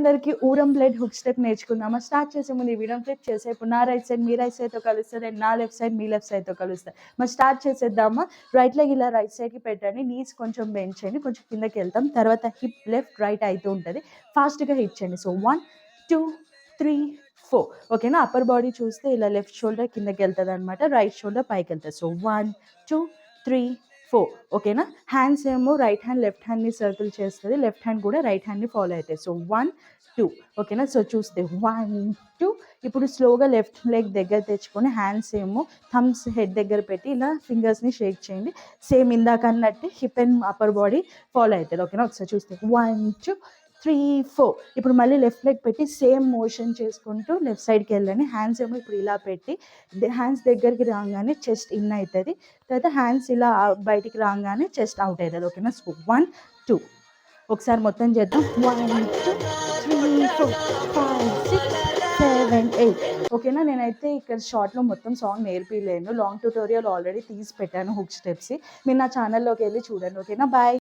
అందరికీ ఊరం plate hook step నేర్చుకుందామా? Start చేసే ముందు ఈ వీడియోని క్లిక్ చేసి ఇప్పుడు నా రైట్ సైడ్ మీ రైట్ సైడ్తో కలుస్తుంది అండ్ నా లెఫ్ట్ సైడ్ మీ లెఫ్ట్ సైడ్తో కలుస్తుంది. మరి స్టార్ట్ చేసేద్దామా? రైట్ లెగ్ ఇలా రైట్ సైడ్కి పెట్టండి, నీస్ కొంచెం బెండ్ చేయండి, కొంచెం కిందకి వెళ్తాం. తర్వాత హిప్ లెఫ్ట్ రైట్ అవుతూ ఉంటుంది, ఫాస్ట్గా హిట్ చేయండి. సో 1 2 3 4 ఓకేనా. అప్పర్ బాడీ చూస్తే ఇలా లెఫ్ట్ షోల్డర్ కిందకి వెళ్తుంది అనమాట, రైట్ షోల్డర్ పైకి వెళ్తుంది. సో 1 2 3 4 ఓకేనా. హ్యాండ్స్ ఏమో రైట్ హ్యాండ్ లెఫ్ట్ హ్యాండ్ని సర్కిల్ చేస్తుంది, లెఫ్ట్ హ్యాండ్ కూడా రైట్ హ్యాండ్ని ఫాలో అవుతాయి. సో 1 2 ఓకేనా. సో చూస్తే 1 2. ఇప్పుడు స్లోగా లెఫ్ట్ లెగ్ దగ్గర తెచ్చుకొని హ్యాండ్స్ ఏమో థమ్స్ హెడ్ దగ్గర పెట్టి ఇలా ఫింగర్స్ని షేక్ చేయండి. సేమ్ ఇందాక అన్నట్టు hip and upper body follow అవుతుంది. ఓకేనా. ఒకసారి చూస్తే 1 2 3 4. ఇప్పుడు మళ్ళీ లెఫ్ట్ లెగ్ పెట్టి సేమ్ మోషన్ చేసుకుంటూ లెఫ్ట్ సైడ్కి వెళ్ళండి. హ్యాండ్స్ ఏమో ఇప్పుడు ఇలా పెట్టి హ్యాండ్స్ దగ్గరికి రాగానే చెస్ట్ ఇన్ అవుతుంది, తర్వాత హ్యాండ్స్ ఇలా బయటికి రాగానే చెస్ట్ అవుట్ అవుతుంది. ఓకేనా. సో 1 2 ఒకసారి మొత్తం చేద్దాం. 1 2 3 4 5 6 7 8 ఓకేనా. నేనైతే ఇక్కడ షార్ట్లో మొత్తం సాంగ్ నేర్పిలేను, లాంగ్ ట్యూటోరియల్ ఆల్రెడీ తీసి పెట్టాను హుక్ స్టెప్స్. మీరు నా ఛానల్లోకి వెళ్ళి చూడండి. ఓకేనా. బాయ్.